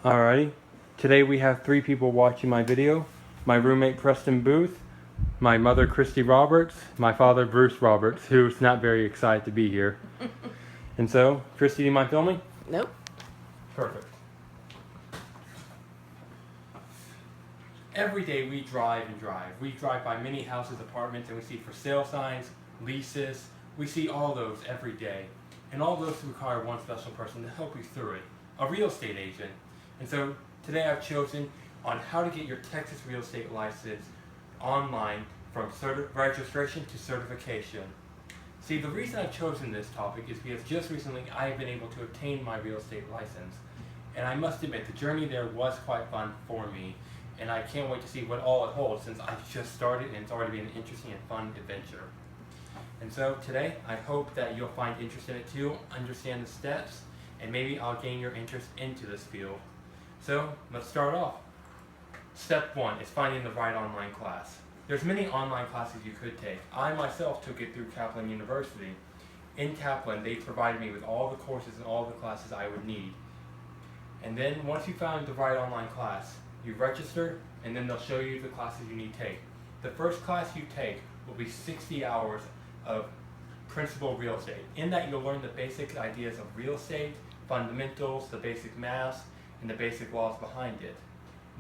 Alrighty, today we have 3 people watching my video. My roommate Preston Booth, my mother Christy Roberts, my father Bruce Roberts, who's not very excited to be here. And so, Christy, do you mind filming? Nope. Perfect. Every day we drive and drive. We drive by many houses, apartments, and we see for sale signs, leases. We see all those every day. And all those require one special person to help you through it, a real estate agent. And so today I've chosen on how to get your Texas real estate license online from registration to certification. See, the reason I've chosen this topic is because just recently I have been able to obtain my real estate license. And I must admit, the journey there was quite fun for me. And I can't wait to see what all it holds since I've just started and it's already been an interesting and fun adventure. And so today, I hope that you'll find interest in it too, understand the steps, and maybe I'll gain your interest into this field. So let's start off. Step 1 is finding the right online class. There's many online classes you could take. I myself took it through Kaplan University. In Kaplan, they provided me with all the courses and all the classes I would need. And then once you found the right online class, you register, and then they'll show you the classes you need to take. The first class you take will be 60 hours of principal real estate. In that, you'll learn the basic ideas of real estate, fundamentals, the basic math, and the basic laws behind it.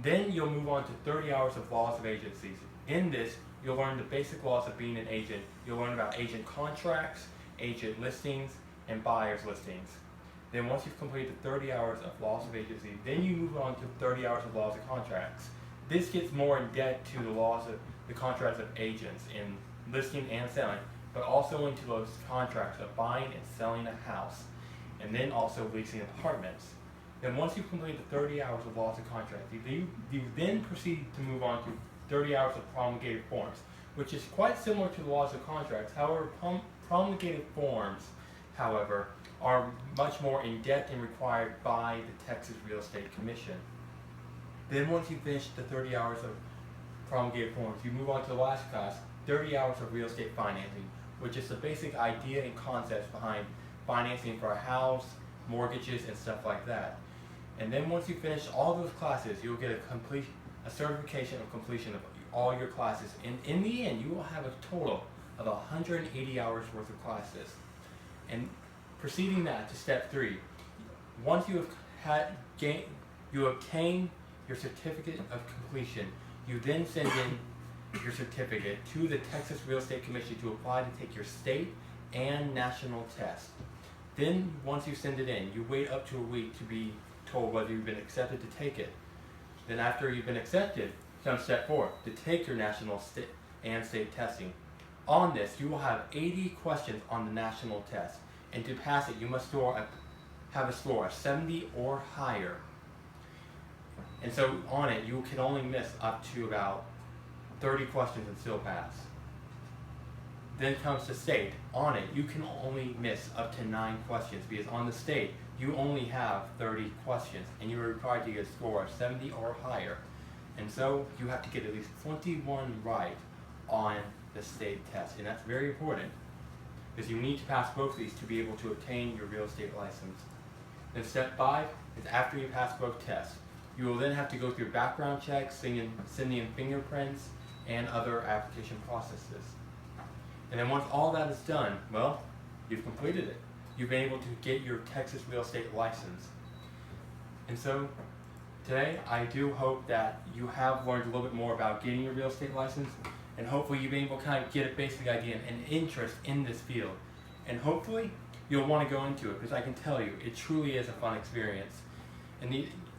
Then you'll move on to 30 hours of laws of agencies. In this, you'll learn the basic laws of being an agent. You'll learn about agent contracts, agent listings, and buyer's listings. Then once you've completed 30 hours of laws of agency, then you move on to 30 hours of laws of contracts. This gets more in depth to the laws of the contracts of agents in listing and selling, but also into those contracts of buying and selling a house, and then also leasing apartments. Then once you've completed the 30 hours of laws of contracts, you then proceed to move on to 30 hours of promulgated forms, which is quite similar to the laws of contracts. However, promulgated forms, however, are much more in-depth and required by the Texas Real Estate Commission. Then once you finish the 30 hours of promulgated forms, you move on to the last class, 30 hours of real estate financing, which is the basic idea and concepts behind financing for a house, mortgages, and stuff like that. And then once you finish all those classes, you'll get a certification of completion of all your classes. And in the end, you will have a total of 180 hours worth of classes. And proceeding that to step 3, once you obtain your certificate of completion, you then send in your certificate to the Texas Real Estate Commission to apply to take your state and national test. Then once you send it in, you wait up to a week to be told whether you've been accepted to take it. Then after you've been accepted, comes step 4, to take your national and state testing. On this, you will have 80 questions on the national test. And to pass it, you must have a score of 70 or higher. And so on it, you can only miss up to about 30 questions and still pass. Then comes the state. On it, you can only miss up to 9 questions because on the state, you only have 30 questions and you're required to get a score of 70 or higher. And so you have to get at least 21 right on the state test, and that's very important, because you need to pass both of these to be able to obtain your real estate license. Then step 5 is after you pass both tests. You will then have to go through background checks, sending in fingerprints, and other application processes. And then once all that is done, well, you've completed it. You've been able to get your Texas real estate license. And so today, I do hope that you have learned a little bit more about getting your real estate license, and hopefully you've been able to kind of get a basic idea and interest in this field. And hopefully you'll want to go into it, because I can tell you, it truly is a fun experience. And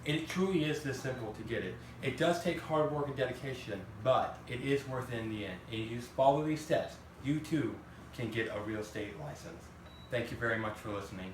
it truly is this simple to get it. It does take hard work and dedication, but it is worth it in the end. And you just follow these steps, you too can get a real estate license. Thank you very much for listening.